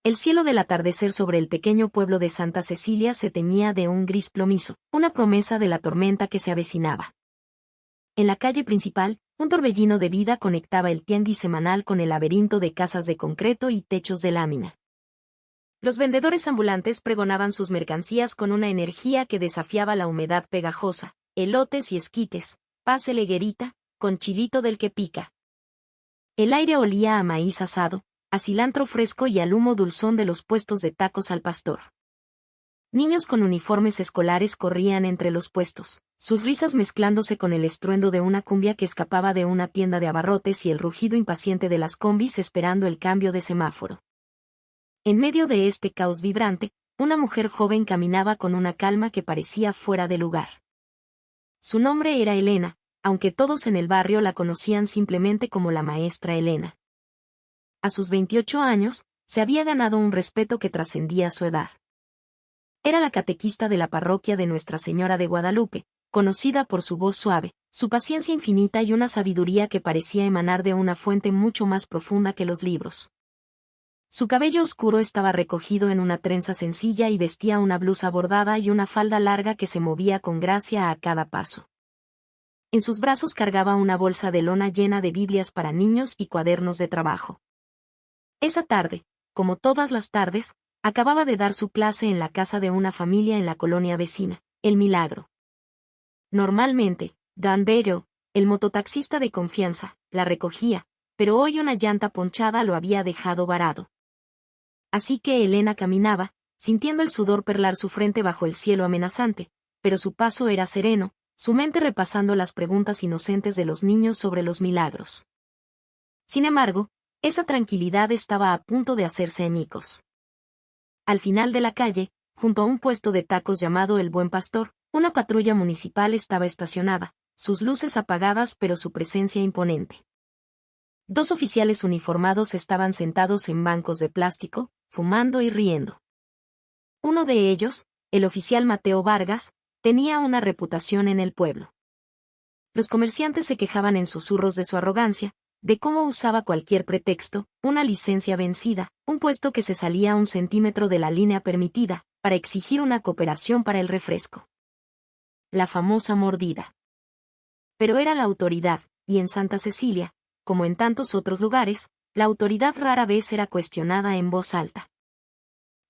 El cielo del atardecer sobre el pequeño pueblo de Santa Cecilia se teñía de un gris plomizo, una promesa de la tormenta que se avecinaba. En la calle principal, un torbellino de vida conectaba el tianguis semanal con el laberinto de casas de concreto y techos de lámina. Los vendedores ambulantes pregonaban sus mercancías con una energía que desafiaba la humedad pegajosa: elotes y esquites, pase leguerita, con chilito del que pica. El aire olía a maíz asado, a cilantro fresco y al humo dulzón de los puestos de tacos al pastor. Niños con uniformes escolares corrían entre los puestos, sus risas mezclándose con el estruendo de una cumbia que escapaba de una tienda de abarrotes y el rugido impaciente de las combis esperando el cambio de semáforo. En medio de este caos vibrante, una mujer joven caminaba con una calma que parecía fuera de lugar. Su nombre era Elena, aunque todos en el barrio la conocían simplemente como la maestra Elena. A sus 28 años, se había ganado un respeto que trascendía su edad. Era la catequista de la parroquia de Nuestra Señora de Guadalupe, conocida por su voz suave, su paciencia infinita y una sabiduría que parecía emanar de una fuente mucho más profunda que los libros. Su cabello oscuro estaba recogido en una trenza sencilla y vestía una blusa bordada y una falda larga que se movía con gracia a cada paso. En sus brazos cargaba una bolsa de lona llena de Biblias para niños y cuadernos de trabajo. Esa tarde, como todas las tardes, acababa de dar su clase en la casa de una familia en la colonia vecina, El Milagro. Normalmente, Dan Bello, el mototaxista de confianza, la recogía, pero hoy una llanta ponchada lo había dejado varado. Así que Elena caminaba, sintiendo el sudor perlar su frente bajo el cielo amenazante, pero su paso era sereno, su mente repasando las preguntas inocentes de los niños sobre los milagros. Sin embargo, esa tranquilidad estaba a punto de hacerse añicos. Al final de la calle, junto a un puesto de tacos llamado El Buen Pastor, una patrulla municipal estaba estacionada, sus luces apagadas pero su presencia imponente. 2 oficiales uniformados estaban sentados en bancos de plástico, fumando y riendo. Uno de ellos, el oficial Mateo Vargas, tenía una reputación en el pueblo. Los comerciantes se quejaban en susurros de su arrogancia, de cómo usaba cualquier pretexto, una licencia vencida, un puesto que se salía 1 centímetro de la línea permitida, para exigir una cooperación para el refresco. La famosa mordida. Pero era la autoridad, y en Santa Cecilia, como en tantos otros lugares, la autoridad rara vez era cuestionada en voz alta.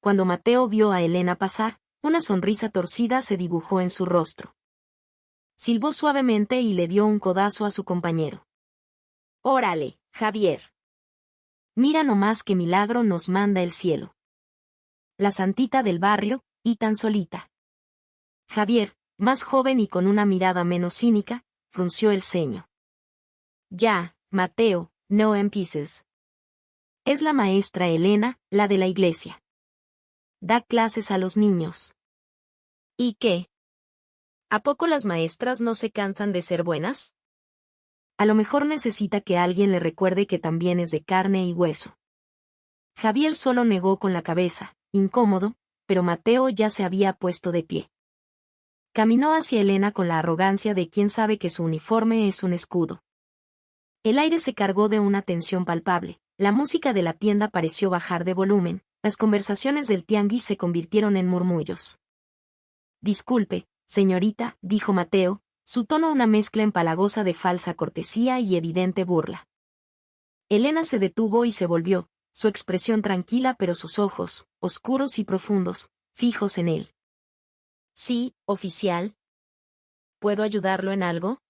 Cuando Mateo vio a Elena pasar, una sonrisa torcida se dibujó en su rostro. Silbó suavemente y le dio un codazo a su compañero. «Órale, Javier. Mira nomás qué milagro nos manda el cielo. La santita del barrio, y tan solita». Javier, más joven y con una mirada menos cínica, frunció el ceño. «Ya, Mateo, no empieces. Es la maestra Elena, la de la iglesia. Da clases a los niños». «¿Y qué? ¿A poco las maestras no se cansan de ser buenas?» A lo mejor necesita que alguien le recuerde que también es de carne y hueso. Javier solo negó con la cabeza, incómodo, pero Mateo ya se había puesto de pie. Caminó hacia Elena con la arrogancia de quien sabe que su uniforme es un escudo. El aire se cargó de una tensión palpable, la música de la tienda pareció bajar de volumen, las conversaciones del tianguis se convirtieron en murmullos. «Disculpe, señorita», dijo Mateo, su tono una mezcla empalagosa de falsa cortesía y evidente burla. Elena se detuvo y se volvió, su expresión tranquila pero sus ojos, oscuros y profundos, fijos en él. «Sí, oficial. ¿Puedo ayudarlo en algo?»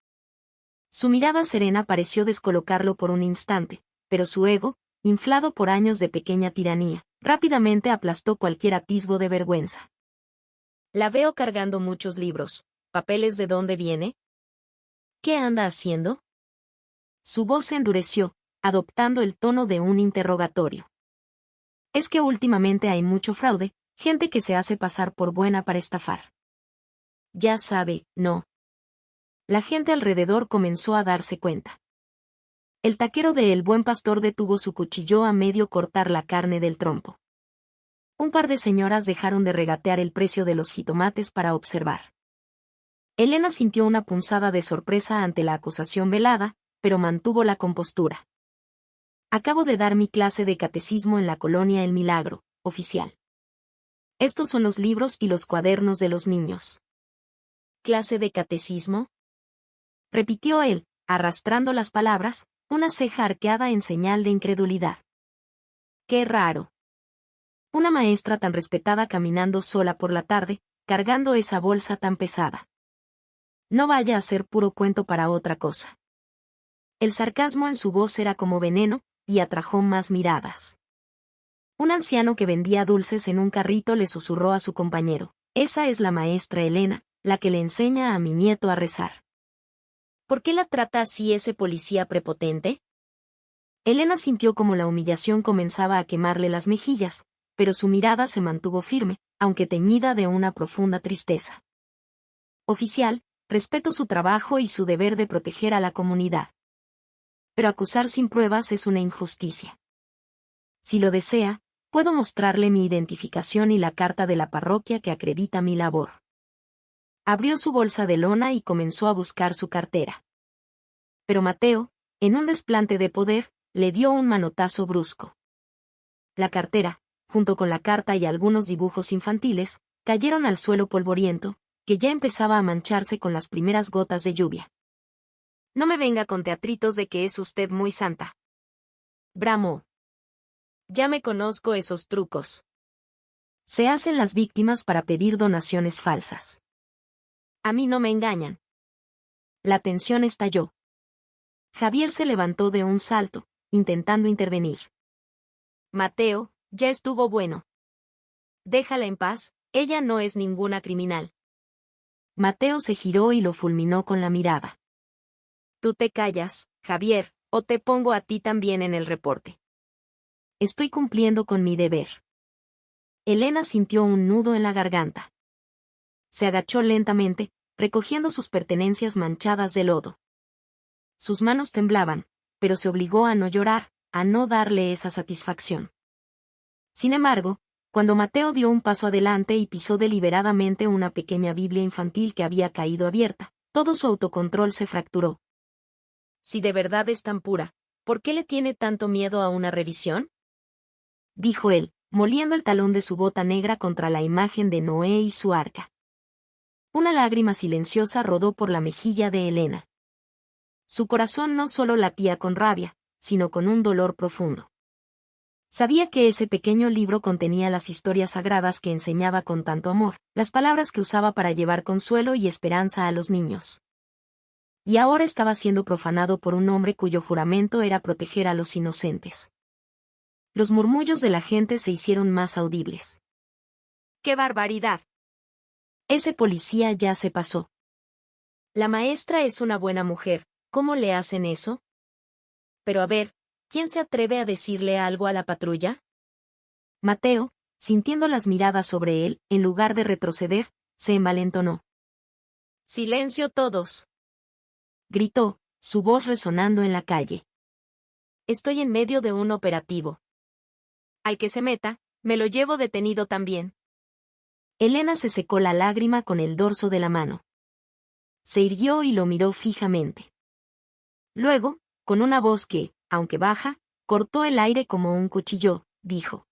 Su mirada serena pareció descolocarlo por un instante, pero su ego, inflado por años de pequeña tiranía, rápidamente aplastó cualquier atisbo de vergüenza. «La veo cargando muchos libros. ¿Papeles de dónde viene? ¿Qué anda haciendo?» Su voz se endureció, adoptando el tono de un interrogatorio. «Es que últimamente hay mucho fraude, gente que se hace pasar por buena para estafar. Ya sabe, ¿no?» La gente alrededor comenzó a darse cuenta. El taquero de El Buen Pastor detuvo su cuchillo a medio cortar la carne del trompo. Un par de señoras dejaron de regatear el precio de los jitomates para observar. Elena sintió una punzada de sorpresa ante la acusación velada, pero mantuvo la compostura. «Acabo de dar mi clase de catecismo en la colonia El Milagro», oficial. Estos son los libros y los cuadernos de los niños. ¿Clase de catecismo?, repitió él, arrastrando las palabras, una ceja arqueada en señal de incredulidad. ¡Qué raro! Una maestra tan respetada caminando sola por la tarde, cargando esa bolsa tan pesada. No vaya a ser puro cuento para otra cosa. El sarcasmo en su voz era como veneno, y atrajo más miradas. Un anciano que vendía dulces en un carrito le susurró a su compañero: «Esa es la maestra Elena, la que le enseña a mi nieto a rezar». «¿Por qué la trata así ese policía prepotente?». Elena sintió como la humillación comenzaba a quemarle las mejillas, pero su mirada se mantuvo firme, aunque teñida de una profunda tristeza. «Oficial, respeto su trabajo y su deber de proteger a la comunidad. Pero acusar sin pruebas es una injusticia. Si lo desea, puedo mostrarle mi identificación y la carta de la parroquia que acredita mi labor». Abrió su bolsa de lona y comenzó a buscar su cartera. Pero Mateo, en un desplante de poder, le dio un manotazo brusco. La cartera, junto con la carta y algunos dibujos infantiles, cayeron al suelo polvoriento, que ya empezaba a mancharse con las primeras gotas de lluvia. «No me venga con teatritos de que es usted muy santa», bramó. «Ya me conozco esos trucos. Se hacen las víctimas para pedir donaciones falsas. A mí no me engañan». La tensión estalló. Javier se levantó de un salto, intentando intervenir. «Mateo, ya estuvo bueno. Déjala en paz, ella no es ninguna criminal». Mateo se giró y lo fulminó con la mirada. «Tú te callas, Javier, o te pongo a ti también en el reporte». «Estoy cumpliendo con mi deber». Elena sintió un nudo en la garganta. Se agachó lentamente, recogiendo sus pertenencias manchadas de lodo. Sus manos temblaban, pero se obligó a no llorar, a no darle esa satisfacción. Sin embargo, cuando Mateo dio un paso adelante y pisó deliberadamente una pequeña Biblia infantil que había caído abierta, todo su autocontrol se fracturó. «Si de verdad es tan pura, ¿por qué le tiene tanto miedo a una revisión?», dijo él, moliendo el talón de su bota negra contra la imagen de Noé y su arca. Una lágrima silenciosa rodó por la mejilla de Elena. Su corazón no solo latía con rabia, sino con un dolor profundo. Sabía que ese pequeño libro contenía las historias sagradas que enseñaba con tanto amor, las palabras que usaba para llevar consuelo y esperanza a los niños. Y ahora estaba siendo profanado por un hombre cuyo juramento era proteger a los inocentes. Los murmullos de la gente se hicieron más audibles. «¡Qué barbaridad! Ese policía ya se pasó. La maestra es una buena mujer, ¿cómo le hacen eso? Pero a ver, ¿quién se atreve a decirle algo a la patrulla?». Mateo, sintiendo las miradas sobre él, en lugar de retroceder, se envalentonó. «¡Silencio todos!», gritó, su voz resonando en la calle. «Estoy en medio de un operativo. Al que se meta, me lo llevo detenido también». Elena se secó la lágrima con el dorso de la mano. Se irguió y lo miró fijamente. Luego, con una voz que, aunque baja, cortó el aire como un cuchillo, dijo: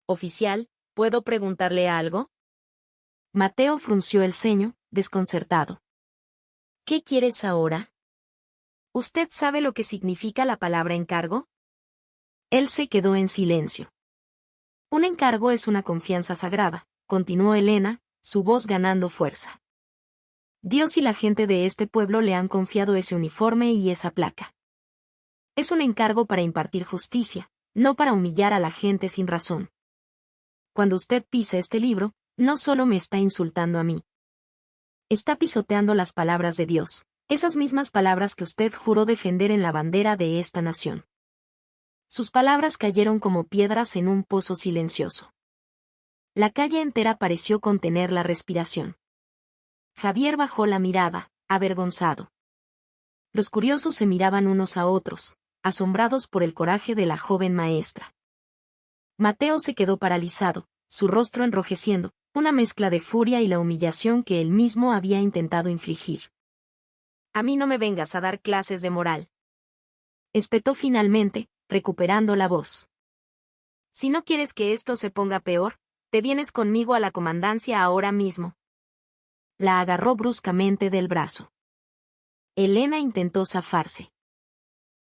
«Oficial, ¿puedo preguntarle algo?». Mateo frunció el ceño, desconcertado. «¿Qué quieres ahora? ¿Usted sabe lo que significa la palabra encargo?». Él se quedó en silencio. «Un encargo es una confianza sagrada», continuó Elena, su voz ganando fuerza. «Dios y la gente de este pueblo le han confiado ese uniforme y esa placa. Es un encargo para impartir justicia, no para humillar a la gente sin razón. Cuando usted pisa este libro, no solo me está insultando a mí. Está pisoteando las palabras de Dios, esas mismas palabras que usted juró defender en la bandera de esta nación». Sus palabras cayeron como piedras en un pozo silencioso. La calle entera pareció contener la respiración. Javier bajó la mirada, avergonzado. Los curiosos se miraban unos a otros, asombrados por el coraje de la joven maestra. Mateo se quedó paralizado, su rostro enrojeciendo, una mezcla de furia y la humillación que él mismo había intentado infligir. «A mí no me vengas a dar clases de moral», espetó finalmente, recuperando la voz. Si no quieres que esto se ponga peor, te vienes conmigo a la comandancia ahora mismo. La agarró bruscamente del brazo. Elena intentó zafarse.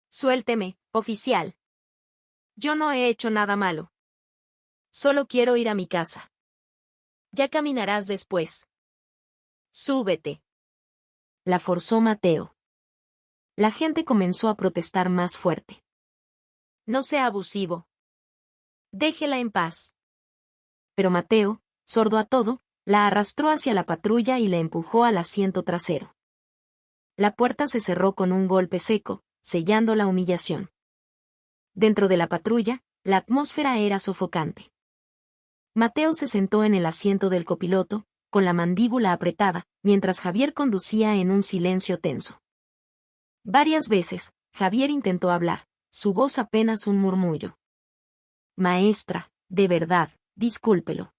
Suélteme, oficial. Yo no he hecho nada malo. Solo quiero ir a mi casa. Ya caminarás después. Súbete. La forzó Mateo. La gente comenzó a protestar más fuerte. No sea abusivo. Déjela en paz. Pero Mateo, sordo a todo, la arrastró hacia la patrulla y la empujó al asiento trasero. La puerta se cerró con un golpe seco, sellando la humillación. Dentro de la patrulla, la atmósfera era sofocante. Mateo se sentó en el asiento del copiloto, con la mandíbula apretada, mientras Javier conducía en un silencio tenso. Varias veces, Javier intentó hablar, su voz apenas un murmullo. Maestra, de verdad, discúlpelo.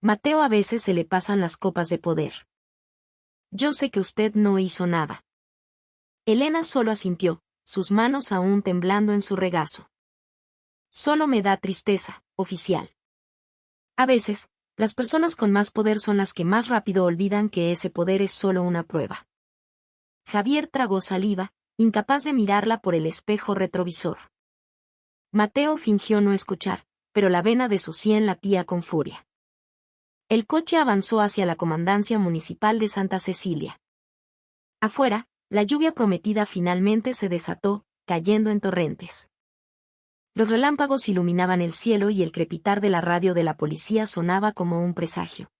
Mateo, a veces se le pasan las copas de poder. Yo sé que usted no hizo nada. Elena solo asintió, sus manos aún temblando en su regazo. Solo me da tristeza, oficial. A veces, las personas con más poder son las que más rápido olvidan que ese poder es solo una prueba. Javier tragó saliva, incapaz de mirarla por el espejo retrovisor. Mateo fingió no escuchar, pero la vena de su sien latía con furia. El coche avanzó hacia la comandancia municipal de Santa Cecilia. Afuera, la lluvia prometida finalmente se desató, cayendo en torrentes. Los relámpagos iluminaban el cielo y el crepitar de la radio de la policía sonaba como un presagio.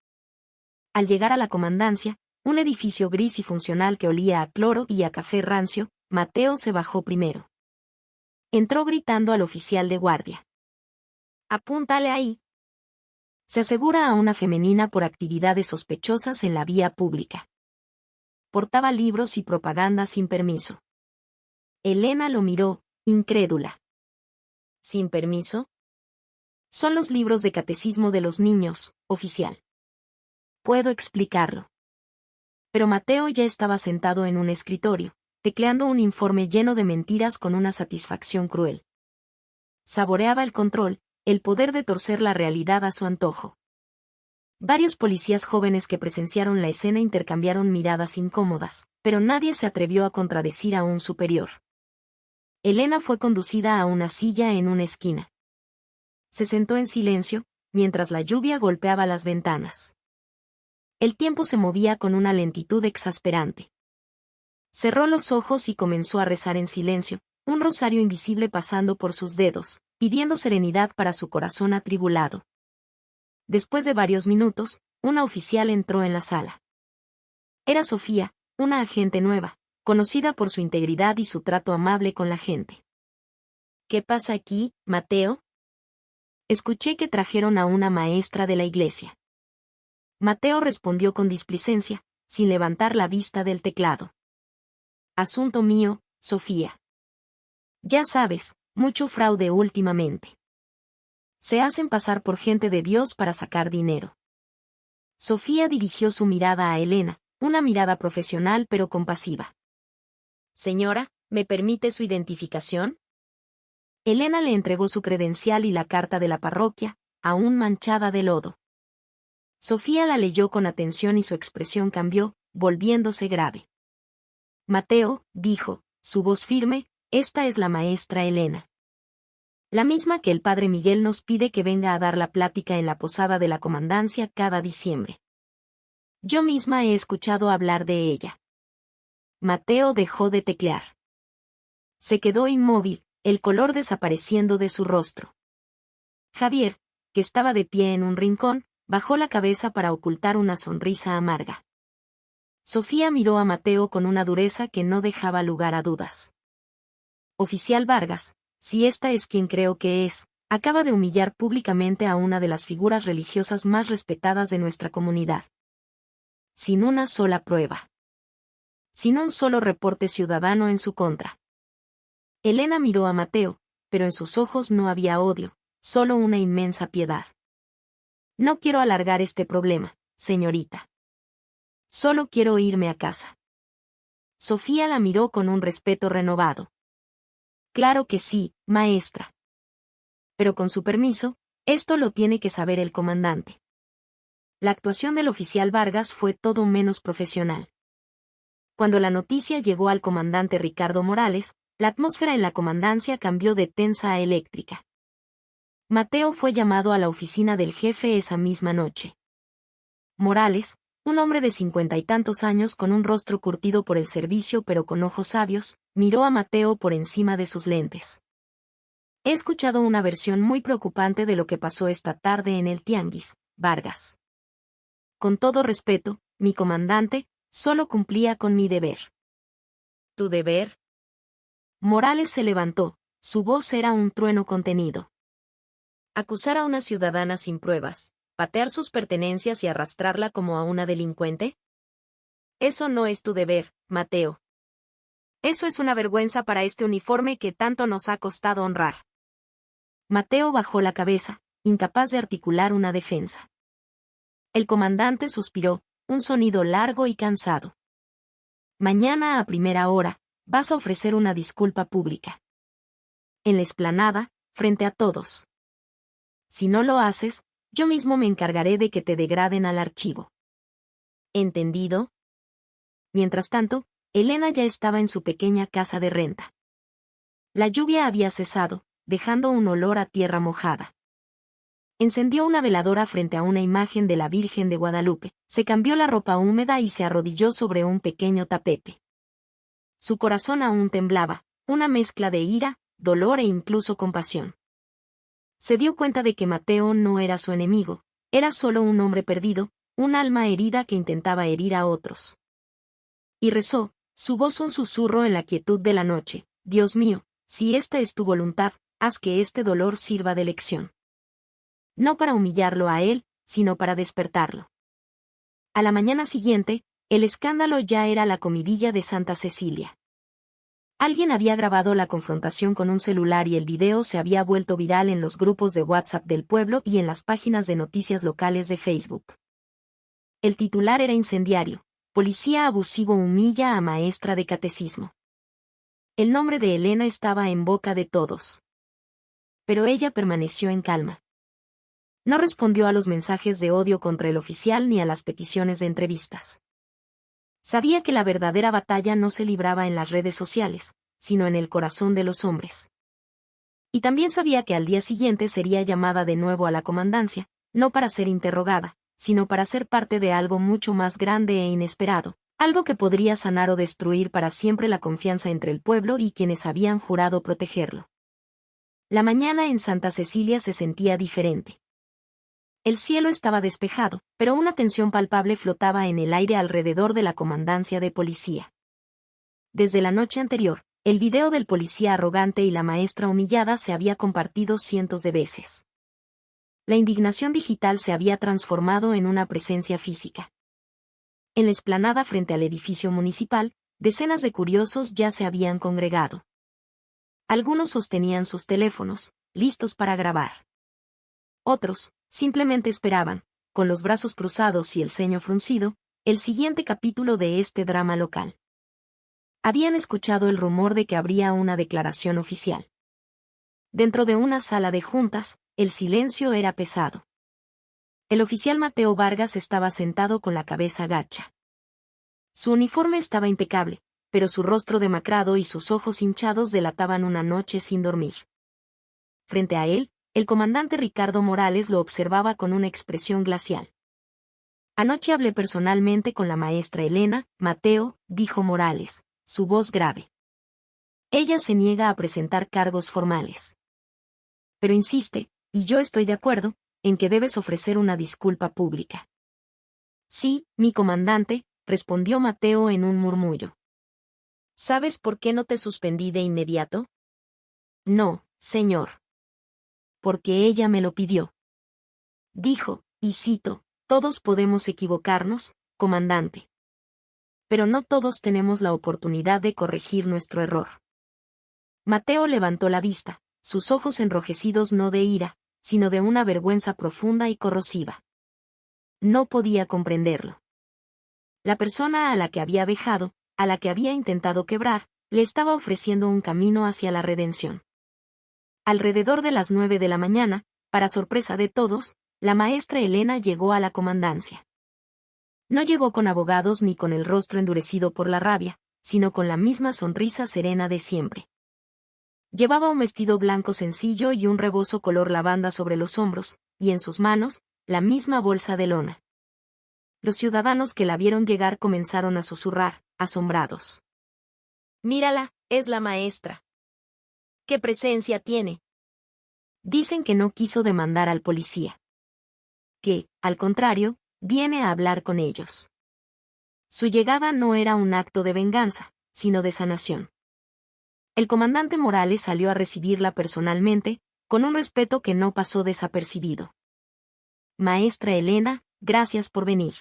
Al llegar a la comandancia, un edificio gris y funcional que olía a cloro y a café rancio, Mateo se bajó primero. Entró gritando al oficial de guardia. «Apúntale ahí». Se asegura a una femenina por actividades sospechosas en la vía pública. Portaba libros y propaganda sin permiso. Elena lo miró, incrédula. ¿Sin permiso? Son los libros de catecismo de los niños, oficial. Puedo explicarlo. Pero Mateo ya estaba sentado en un escritorio, tecleando un informe lleno de mentiras con una satisfacción cruel. Saboreaba el control, el poder de torcer la realidad a su antojo. Varios policías jóvenes que presenciaron la escena intercambiaron miradas incómodas, pero nadie se atrevió a contradecir a un superior. Elena fue conducida a una silla en una esquina. Se sentó en silencio, mientras la lluvia golpeaba las ventanas. El tiempo se movía con una lentitud exasperante. Cerró los ojos y comenzó a rezar en silencio, un rosario invisible pasando por sus dedos, pidiendo serenidad para su corazón atribulado. Después de varios minutos, una oficial entró en la sala. Era Sofía, una agente nueva, conocida por su integridad y su trato amable con la gente. ¿Qué pasa aquí, Mateo? Escuché que trajeron a una maestra de la iglesia. Mateo respondió con displicencia, sin levantar la vista del teclado. Asunto mío, Sofía. Ya sabes, mucho fraude últimamente. Se hacen pasar por gente de Dios para sacar dinero. Sofía dirigió su mirada a Elena, una mirada profesional pero compasiva. Señora, ¿me permite su identificación? Elena le entregó su credencial y la carta de la parroquia, aún manchada de lodo. Sofía la leyó con atención y su expresión cambió, volviéndose grave. Mateo, dijo, su voz firme, esta es la maestra Elena. La misma que el padre Miguel nos pide que venga a dar la plática en la posada de la comandancia cada diciembre. Yo misma he escuchado hablar de ella. Mateo dejó de teclear. Se quedó inmóvil, el color desapareciendo de su rostro. Javier, que estaba de pie en un rincón, bajó la cabeza para ocultar una sonrisa amarga. Sofía miró a Mateo con una dureza que no dejaba lugar a dudas. Oficial Vargas, si esta es quien creo que es, acaba de humillar públicamente a una de las figuras religiosas más respetadas de nuestra comunidad. Sin una sola prueba. Sin un solo reporte ciudadano en su contra. Elena miró a Mateo, pero en sus ojos no había odio, solo una inmensa piedad. No quiero alargar este problema, señorita. Solo quiero irme a casa. Sofía la miró con un respeto renovado. Claro que sí, maestra. Pero con su permiso, esto lo tiene que saber el comandante. La actuación del oficial Vargas fue todo menos profesional. Cuando la noticia llegó al comandante Ricardo Morales, la atmósfera en la comandancia cambió de tensa a eléctrica. Mateo fue llamado a la oficina del jefe esa misma noche. Morales, un hombre de 50 y tantos años con un rostro curtido por el servicio pero con ojos sabios, miró a Mateo por encima de sus lentes. He escuchado una versión muy preocupante de lo que pasó esta tarde en el Tianguis, Vargas. Con todo respeto, mi comandante, solo cumplía con mi deber. ¿Tu deber? Morales se levantó, su voz era un trueno contenido. ¿Acusar a una ciudadana sin pruebas, patear sus pertenencias y arrastrarla como a una delincuente? Eso no es tu deber, Mateo. Eso es una vergüenza para este uniforme que tanto nos ha costado honrar. Mateo bajó la cabeza, incapaz de articular una defensa. El comandante suspiró, un sonido largo y cansado. Mañana a primera hora, vas a ofrecer una disculpa pública. En la explanada, frente a todos. Si no lo haces, yo mismo me encargaré de que te degraden al archivo. ¿Entendido? Mientras tanto, Elena ya estaba en su pequeña casa de renta. La lluvia había cesado, dejando un olor a tierra mojada. Encendió una veladora frente a una imagen de la Virgen de Guadalupe, se cambió la ropa húmeda y se arrodilló sobre un pequeño tapete. Su corazón aún temblaba, una mezcla de ira, dolor e incluso compasión. Se dio cuenta de que Mateo no era su enemigo, era solo un hombre perdido, un alma herida que intentaba herir a otros. Y rezó, su voz un susurro en la quietud de la noche: Dios mío, si esta es tu voluntad, haz que este dolor sirva de lección. No para humillarlo a él, sino para despertarlo. A la mañana siguiente, el escándalo ya era la comidilla de Santa Cecilia. Alguien había grabado la confrontación con un celular y el video se había vuelto viral en los grupos de WhatsApp del pueblo y en las páginas de noticias locales de Facebook. El titular era incendiario: policía abusivo humilla a maestra de catecismo. El nombre de Elena estaba en boca de todos. Pero ella permaneció en calma. No respondió a los mensajes de odio contra el oficial ni a las peticiones de entrevistas. Sabía que la verdadera batalla no se libraba en las redes sociales, sino en el corazón de los hombres. Y también sabía que al día siguiente sería llamada de nuevo a la comandancia, no para ser interrogada, sino para ser parte de algo mucho más grande e inesperado, algo que podría sanar o destruir para siempre la confianza entre el pueblo y quienes habían jurado protegerlo. La mañana en Santa Cecilia se sentía diferente. El cielo estaba despejado, pero una tensión palpable flotaba en el aire alrededor de la comandancia de policía. Desde la noche anterior, el video del policía arrogante y la maestra humillada se había compartido cientos de veces. La indignación digital se había transformado en una presencia física. En la explanada frente al edificio municipal, decenas de curiosos ya se habían congregado. Algunos sostenían sus teléfonos, listos para grabar. Otros, simplemente esperaban, con los brazos cruzados y el ceño fruncido, el siguiente capítulo de este drama local. Habían escuchado el rumor de que habría una declaración oficial. Dentro de una sala de juntas, el silencio era pesado. El oficial Mateo Vargas estaba sentado con la cabeza gacha. Su uniforme estaba impecable, pero su rostro demacrado y sus ojos hinchados delataban una noche sin dormir. Frente a él, el comandante Ricardo Morales lo observaba con una expresión glacial. Anoche hablé personalmente con la maestra Elena, Mateo, dijo Morales, su voz grave. Ella se niega a presentar cargos formales. Pero insiste, y yo estoy de acuerdo, en que debes ofrecer una disculpa pública. Sí, mi comandante, respondió Mateo en un murmullo. ¿Sabes por qué no te suspendí de inmediato? No, señor. Porque ella me lo pidió. Dijo, y cito, todos podemos equivocarnos, comandante. Pero no todos tenemos la oportunidad de corregir nuestro error. Mateo levantó la vista, sus ojos enrojecidos no de ira, sino de una vergüenza profunda y corrosiva. No podía comprenderlo. La persona a la que había vejado, a la que había intentado quebrar, le estaba ofreciendo un camino hacia la redención. Alrededor de las 9 de la mañana, para sorpresa de todos, la maestra Elena llegó a la comandancia. No llegó con abogados ni con el rostro endurecido por la rabia, sino con la misma sonrisa serena de siempre. Llevaba un vestido blanco sencillo y un rebozo color lavanda sobre los hombros, y en sus manos, la misma bolsa de lona. Los ciudadanos que la vieron llegar comenzaron a susurrar, asombrados. «Mírala, es la maestra. ¿Qué presencia tiene?» Dicen que no quiso demandar al policía. Que, al contrario, viene a hablar con ellos. Su llegada no era un acto de venganza, sino de sanación. El comandante Morales salió a recibirla personalmente, con un respeto que no pasó desapercibido. «Maestra Elena, gracias por venir.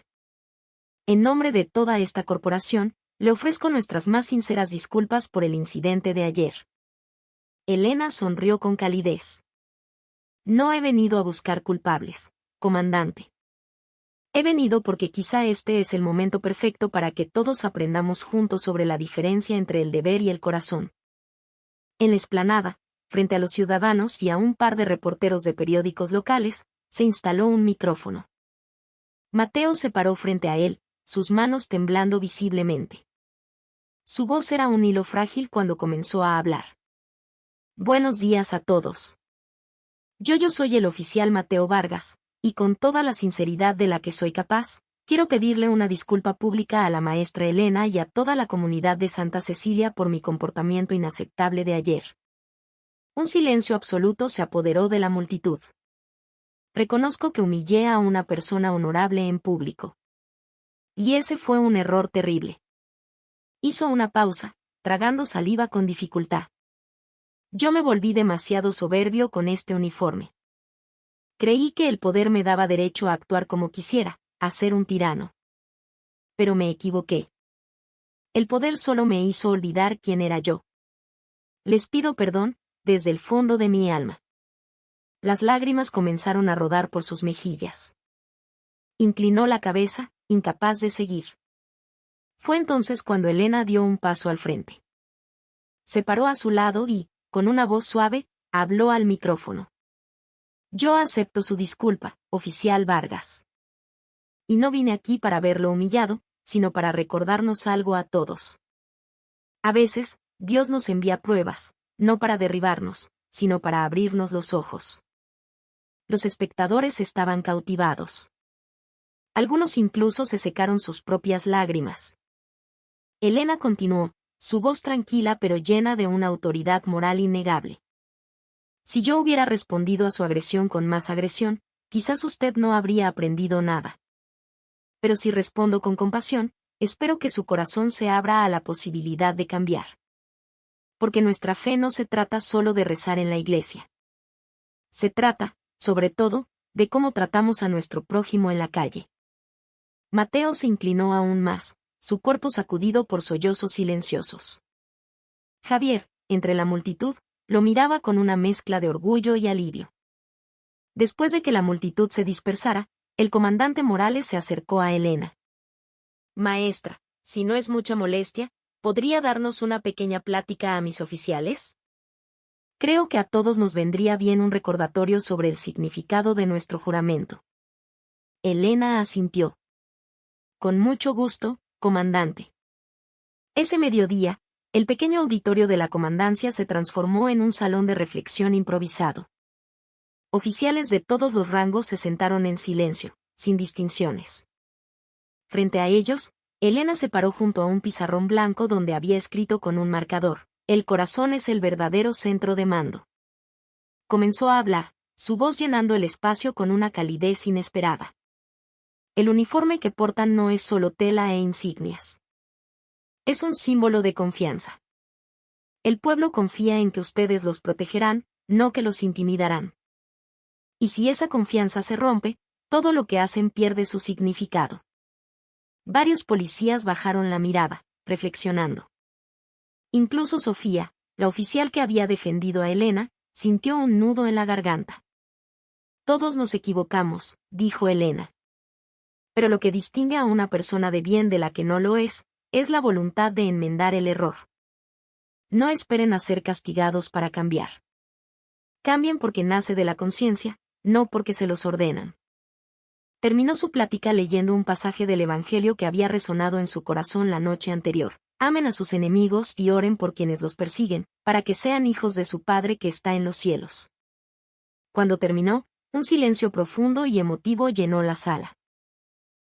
En nombre de toda esta corporación, le ofrezco nuestras más sinceras disculpas por el incidente de ayer». Elena sonrió con calidez. «No he venido a buscar culpables, comandante. He venido porque quizá este es el momento perfecto para que todos aprendamos juntos sobre la diferencia entre el deber y el corazón». En la explanada, frente a los ciudadanos y a un par de reporteros de periódicos locales, se instaló un micrófono. Mateo se paró frente a él, sus manos temblando visiblemente. Su voz era un hilo frágil cuando comenzó a hablar. «Buenos días a todos. Yo soy el oficial Mateo Vargas, y con toda la sinceridad de la que soy capaz, quiero pedirle una disculpa pública a la maestra Elena y a toda la comunidad de Santa Cecilia por mi comportamiento inaceptable de ayer». Un silencio absoluto se apoderó de la multitud. «Reconozco que humillé a una persona honorable en público. Y ese fue un error terrible». Hizo una pausa, tragando saliva con dificultad. «Yo me volví demasiado soberbio con este uniforme. Creí que el poder me daba derecho a actuar como quisiera, a ser un tirano. Pero me equivoqué. El poder solo me hizo olvidar quién era yo. Les pido perdón, desde el fondo de mi alma». Las lágrimas comenzaron a rodar por sus mejillas. Inclinó la cabeza, incapaz de seguir. Fue entonces cuando Elena dio un paso al frente. Se paró a su lado y, con una voz suave, habló al micrófono. «Yo acepto su disculpa, oficial Vargas. Y no vine aquí para verlo humillado, sino para recordarnos algo a todos. A veces, Dios nos envía pruebas, no para derribarnos, sino para abrirnos los ojos». Los espectadores estaban cautivados. Algunos incluso se secaron sus propias lágrimas. Elena continuó, su voz tranquila pero llena de una autoridad moral innegable. «Si yo hubiera respondido a su agresión con más agresión, quizás usted no habría aprendido nada. Pero si respondo con compasión, espero que su corazón se abra a la posibilidad de cambiar. Porque nuestra fe no se trata solo de rezar en la iglesia. Se trata, sobre todo, de cómo tratamos a nuestro prójimo en la calle». Mateo se inclinó aún más, su cuerpo sacudido por sollozos silenciosos. Javier, entre la multitud, lo miraba con una mezcla de orgullo y alivio. Después de que la multitud se dispersara, el comandante Morales se acercó a Elena. «Maestra, si no es mucha molestia, ¿podría darnos una pequeña plática a mis oficiales? Creo que a todos nos vendría bien un recordatorio sobre el significado de nuestro juramento». Elena asintió. «Con mucho gusto, comandante». Ese mediodía, el pequeño auditorio de la comandancia se transformó en un salón de reflexión improvisado. Oficiales de todos los rangos se sentaron en silencio, sin distinciones. Frente a ellos, Elena se paró junto a un pizarrón blanco donde había escrito con un marcador: «El corazón es el verdadero centro de mando». Comenzó a hablar, su voz llenando el espacio con una calidez inesperada. «El uniforme que portan no es solo tela e insignias. Es un símbolo de confianza. El pueblo confía en que ustedes los protegerán, no que los intimidarán. Y si esa confianza se rompe, todo lo que hacen pierde su significado». Varios policías bajaron la mirada, reflexionando. Incluso Sofía, la oficial que había defendido a Elena, sintió un nudo en la garganta. «Todos nos equivocamos», dijo Elena. «Pero lo que distingue a una persona de bien de la que no lo es la voluntad de enmendar el error. No esperen a ser castigados para cambiar. Cambian porque nace de la conciencia, no porque se los ordenan. Terminó su plática leyendo un pasaje del Evangelio que había resonado en su corazón la noche anterior. Amen a sus enemigos y oren por quienes los persiguen, para que sean hijos de su Padre que está en los cielos. Cuando terminó, un silencio profundo y emotivo llenó la sala.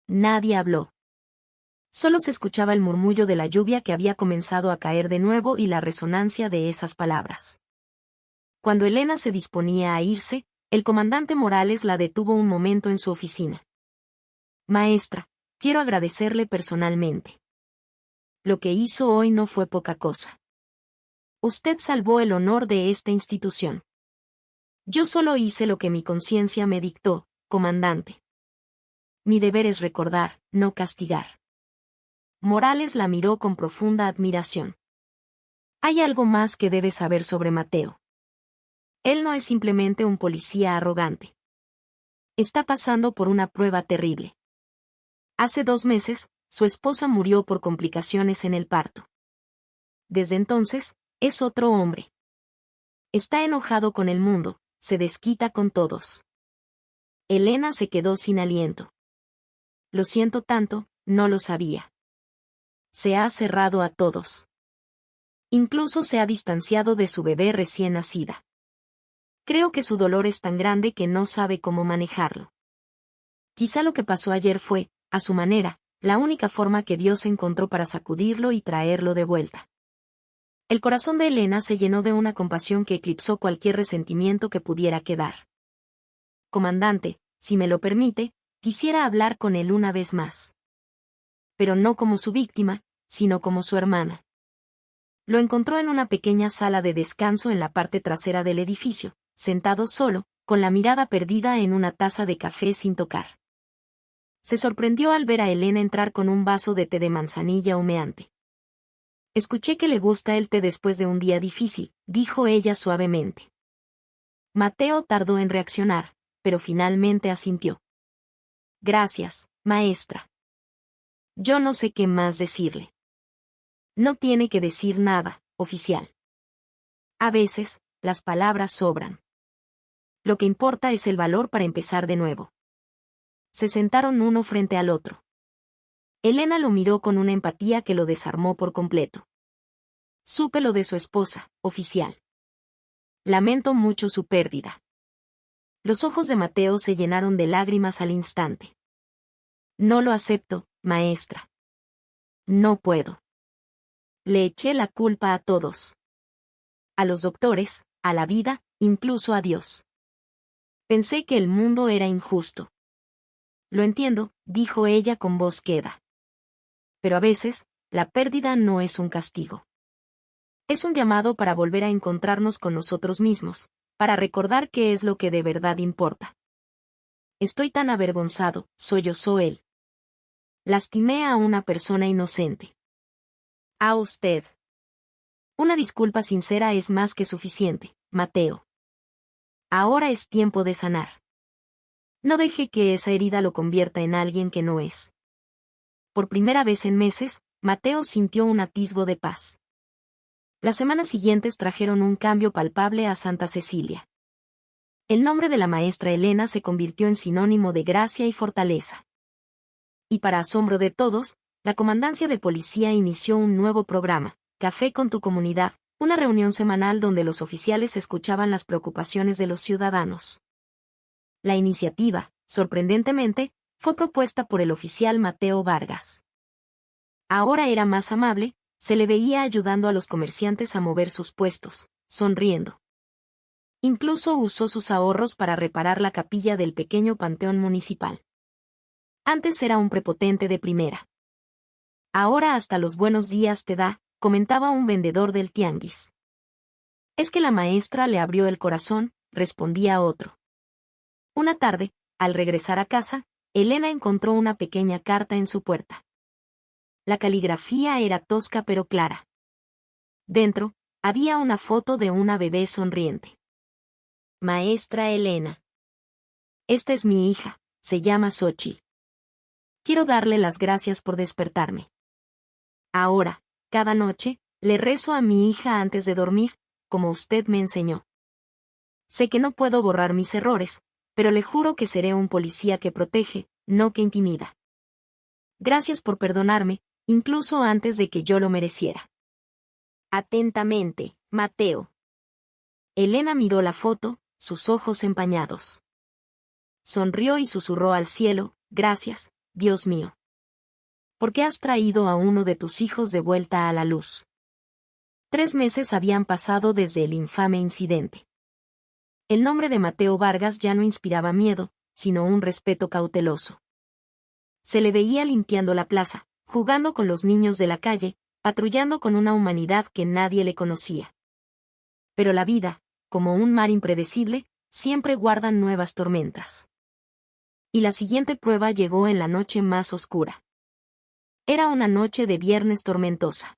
Nadie habló. Solo se escuchaba el murmullo de la lluvia que había comenzado a caer de nuevo y la resonancia de esas palabras. Cuando Elena se disponía a irse, el comandante Morales la detuvo un momento en su oficina. Maestra, quiero agradecerle personalmente. Lo que hizo hoy no fue poca cosa. Usted salvó el honor de esta institución. Yo solo hice lo que mi conciencia me dictó, comandante. Mi deber es recordar, no castigar. Morales la miró con profunda admiración. Hay algo más que debes saber sobre Mateo. Él no es simplemente un policía arrogante. Está pasando por una prueba terrible. Hace 2 meses, su esposa murió por complicaciones en el parto. Desde entonces, es otro hombre. Está enojado con el mundo, se desquita con todos. Elena se quedó sin aliento. Lo siento tanto, no lo sabía. Se ha cerrado a todos. Incluso se ha distanciado de su bebé recién nacida. Creo que su dolor es tan grande que no sabe cómo manejarlo. Quizá lo que pasó ayer fue, a su manera, la única forma que Dios encontró para sacudirlo y traerlo de vuelta. El corazón de Elena se llenó de una compasión que eclipsó cualquier resentimiento que pudiera quedar. Comandante, si me lo permite, quisiera hablar con él una vez más. Pero no como su víctima, sino como su hermana. Lo encontró en una pequeña sala de descanso en la parte trasera del edificio, sentado solo, con la mirada perdida en una taza de café sin tocar. Se sorprendió al ver a Elena entrar con un vaso de té de manzanilla humeante. Escuché que le gusta el té después de un día difícil, dijo ella suavemente. Mateo tardó en reaccionar, pero finalmente asintió. Gracias, maestra. Yo no sé qué más decirle. No tiene que decir nada, oficial. A veces, las palabras sobran. Lo que importa es el valor para empezar de nuevo. Se sentaron uno frente al otro. Elena lo miró con una empatía que lo desarmó por completo. Supe lo de su esposa, oficial. Lamento mucho su pérdida. Los ojos de Mateo se llenaron de lágrimas al instante. No lo acepto, maestra. No puedo. Le eché la culpa a todos. A los doctores, a la vida, incluso a Dios. Pensé que el mundo era injusto. Lo entiendo, dijo ella con voz queda. Pero a veces, la pérdida no es un castigo. Es un llamado para volver a encontrarnos con nosotros mismos, para recordar qué es lo que de verdad importa. Estoy tan avergonzado, sollozó él. Lastimé a una persona inocente. A usted. Una disculpa sincera es más que suficiente, Mateo. Ahora es tiempo de sanar. No deje que esa herida lo convierta en alguien que no es. Por primera vez en meses, Mateo sintió un atisbo de paz. Las semanas siguientes trajeron un cambio palpable a Santa Cecilia. El nombre de la maestra Elena se convirtió en sinónimo de gracia y fortaleza. Y para asombro de todos, la comandancia de policía inició un nuevo programa, Café con tu comunidad, una reunión semanal donde los oficiales escuchaban las preocupaciones de los ciudadanos. La iniciativa, sorprendentemente, fue propuesta por el oficial Mateo Vargas. Ahora era más amable, se le veía ayudando a los comerciantes a mover sus puestos, sonriendo. Incluso usó sus ahorros para reparar la capilla del pequeño panteón municipal. Antes era un prepotente de primera. Ahora hasta los buenos días te da, comentaba un vendedor del tianguis. Es que la maestra le abrió el corazón, respondía otro. Una tarde, al regresar a casa, Elena encontró una pequeña carta en su puerta. La caligrafía era tosca pero clara. Dentro, había una foto de una bebé sonriente. Maestra Elena. Esta es mi hija, se llama Xochitl. Quiero darle las gracias por despertarme. Ahora, cada noche, le rezo a mi hija antes de dormir, como usted me enseñó. Sé que no puedo borrar mis errores, pero le juro que seré un policía que protege, no que intimida. Gracias por perdonarme, incluso antes de que yo lo mereciera. Atentamente, Mateo. Elena miró la foto, sus ojos empañados. Sonrió y susurró al cielo, gracias, Dios mío. ¿Por qué has traído a uno de tus hijos de vuelta a la luz? 3 meses habían pasado desde el infame incidente. El nombre de Mateo Vargas ya no inspiraba miedo, sino un respeto cauteloso. Se le veía limpiando la plaza, jugando con los niños de la calle, patrullando con una humanidad que nadie le conocía. Pero la vida, como un mar impredecible, siempre guarda nuevas tormentas. Y la siguiente prueba llegó en la noche más oscura. Era una noche de viernes tormentosa.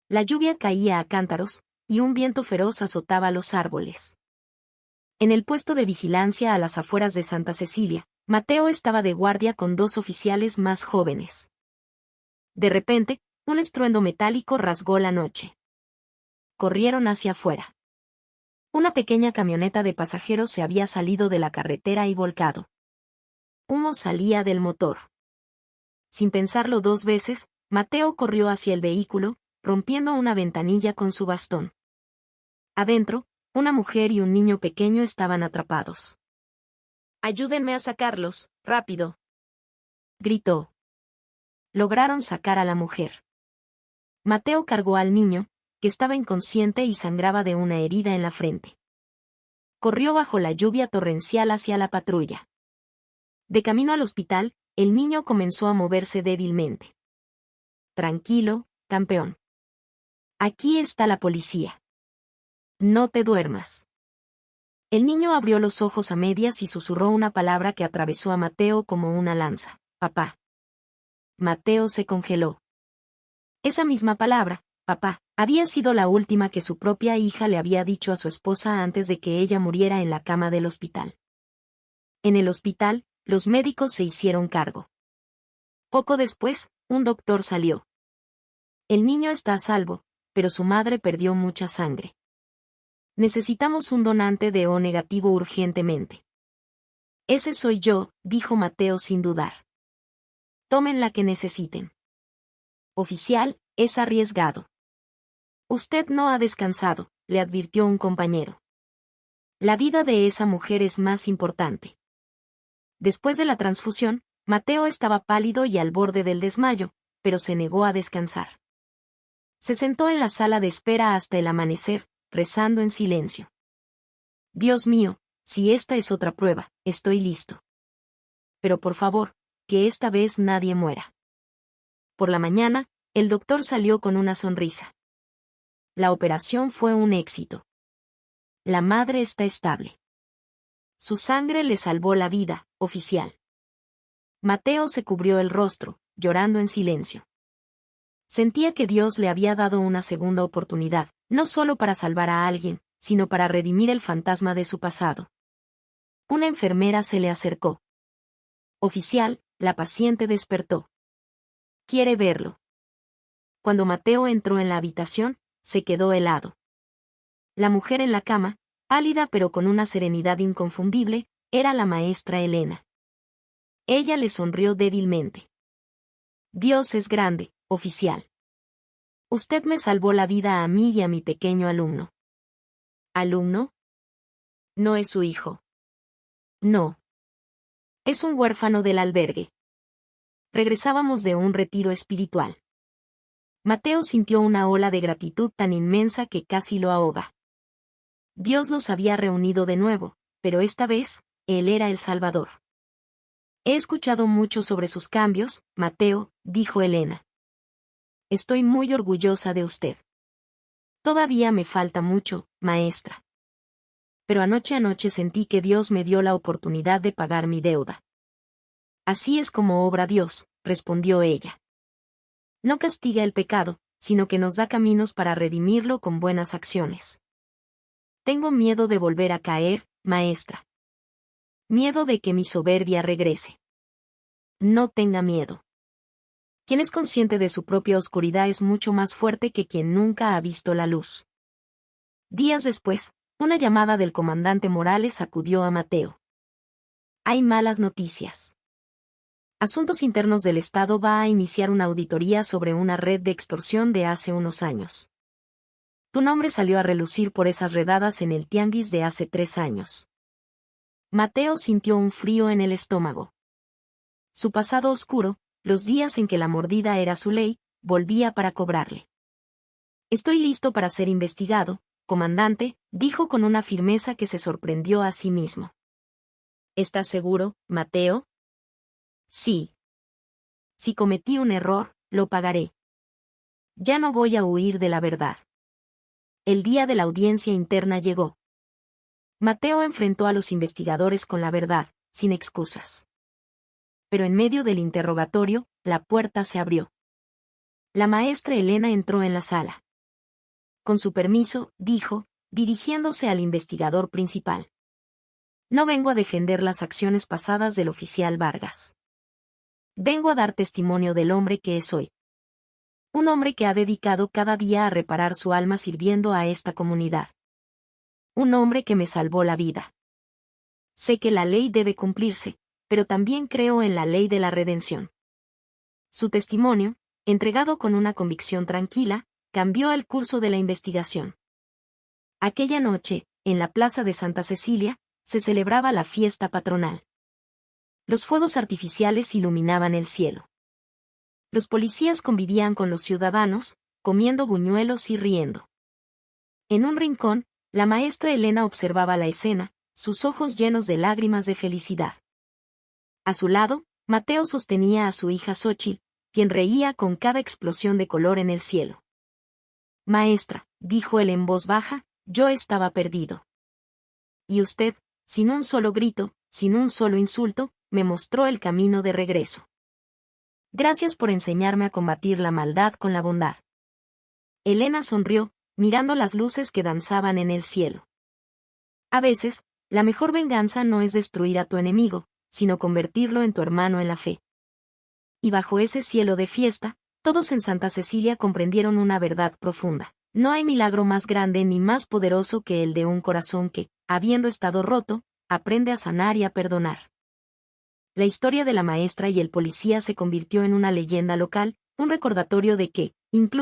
La lluvia caía a cántaros, y un viento feroz azotaba los árboles. En el puesto de vigilancia a las afueras de Santa Cecilia, Mateo estaba de guardia con 2 oficiales más jóvenes. De repente, un estruendo metálico rasgó la noche. Corrieron hacia afuera. Una pequeña camioneta de pasajeros se había salido de la carretera y volcado. Humo salía del motor. Sin pensarlo 2 veces, Mateo corrió hacia el vehículo, rompiendo una ventanilla con su bastón. Adentro, una mujer y un niño pequeño estaban atrapados. «Ayúdenme a sacarlos, rápido», gritó. Lograron sacar a la mujer. Mateo cargó al niño, que estaba inconsciente y sangraba de una herida en la frente. Corrió bajo la lluvia torrencial hacia la patrulla. De camino al hospital, el niño comenzó a moverse débilmente. «Tranquilo, campeón. Aquí está la policía. No te duermas». El niño abrió los ojos a medias y susurró una palabra que atravesó a Mateo como una lanza. «Papá». Mateo se congeló. Esa misma palabra, papá, había sido la última que su propia hija le había dicho a su esposa antes de que ella muriera en la cama del hospital. En el hospital, los médicos se hicieron cargo. Poco después, un doctor salió. El niño está a salvo, pero su madre perdió mucha sangre. Necesitamos un donante de O negativo urgentemente. Ese soy yo, dijo Mateo sin dudar. Tomen la que necesiten. Oficial, es arriesgado. Usted no ha descansado, le advirtió un compañero. La vida de esa mujer es más importante. Después de la transfusión, Mateo estaba pálido y al borde del desmayo, pero se negó a descansar. Se sentó en la sala de espera hasta el amanecer, rezando en silencio. Dios mío, si esta es otra prueba, estoy listo. Pero por favor, que esta vez nadie muera. Por la mañana, el doctor salió con una sonrisa. La operación fue un éxito. La madre está estable. Su sangre le salvó la vida, oficial. Mateo se cubrió el rostro, llorando en silencio. Sentía que Dios le había dado una segunda oportunidad, no solo para salvar a alguien, sino para redimir el fantasma de su pasado. Una enfermera se le acercó. Oficial, la paciente despertó. ¿Quiere verlo? Cuando Mateo entró en la habitación, se quedó helado. La mujer en la cama, pálida pero con una serenidad inconfundible, era la maestra Elena. Ella le sonrió débilmente. Dios es grande, oficial. Usted me salvó la vida a mí y a mi pequeño alumno. ¿Alumno? No es su hijo. No. Es un huérfano del albergue. Regresábamos de un retiro espiritual. Mateo sintió una ola de gratitud tan inmensa que casi lo ahoga. Dios los había reunido de nuevo, pero esta vez, Él era el Salvador. He escuchado mucho sobre sus cambios, Mateo, dijo Elena. Estoy muy orgullosa de usted. Todavía me falta mucho, maestra. Pero anoche sentí que Dios me dio la oportunidad de pagar mi deuda. Así es como obra Dios, respondió ella. No castiga el pecado, sino que nos da caminos para redimirlo con buenas acciones. Tengo miedo de volver a caer, maestra. Miedo de que mi soberbia regrese. No tenga miedo. Quien es consciente de su propia oscuridad es mucho más fuerte que quien nunca ha visto la luz. Días después, Una llamada del comandante Morales sacudió a Mateo. Hay malas noticias. Asuntos Internos del Estado va a iniciar una auditoría sobre una red de extorsión de hace unos años. Tu nombre salió a relucir por esas redadas en el tianguis de hace 3 años. Mateo sintió un frío en el estómago. Su pasado oscuro, los días en que la mordida era su ley, volvía para cobrarle. Estoy listo para ser investigado, comandante, dijo con una firmeza que se sorprendió a sí mismo. ¿Estás seguro, Mateo? Sí. Si cometí un error, lo pagaré. Ya no voy a huir de la verdad. El día de la audiencia interna llegó. Mateo enfrentó a los investigadores con la verdad, sin excusas. Pero en medio del interrogatorio, la puerta se abrió. La maestra Elena entró en la sala. Con su permiso, dijo, dirigiéndose al investigador principal. No vengo a defender las acciones pasadas del oficial Vargas. Vengo a dar testimonio del hombre que es hoy. Un hombre que ha dedicado cada día a reparar su alma sirviendo a esta comunidad. Un hombre que me salvó la vida. Sé que la ley debe cumplirse, pero también creo en la ley de la redención. Su testimonio, entregado con una convicción tranquila, cambió el curso de la investigación. Aquella noche, en la plaza de Santa Cecilia, se celebraba la fiesta patronal. Los fuegos artificiales iluminaban el cielo. Los policías convivían con los ciudadanos, comiendo buñuelos y riendo. En un rincón, la maestra Elena observaba la escena, sus ojos llenos de lágrimas de felicidad. A su lado, Mateo sostenía a su hija Xóchitl, quien reía con cada explosión de color en el cielo. Maestra, dijo él en voz baja, yo estaba perdido. Y usted, sin un solo grito, sin un solo insulto, me mostró el camino de regreso. Gracias por enseñarme a combatir la maldad con la bondad. Elena sonrió, mirando las luces que danzaban en el cielo. A veces, la mejor venganza no es destruir a tu enemigo, sino convertirlo en tu hermano en la fe. Y bajo ese cielo de fiesta, todos en Santa Cecilia comprendieron una verdad profunda. No hay milagro más grande ni más poderoso que el de un corazón que, habiendo estado roto, aprende a sanar y a perdonar. La historia de la maestra y el policía se convirtió en una leyenda local, un recordatorio de que, incluso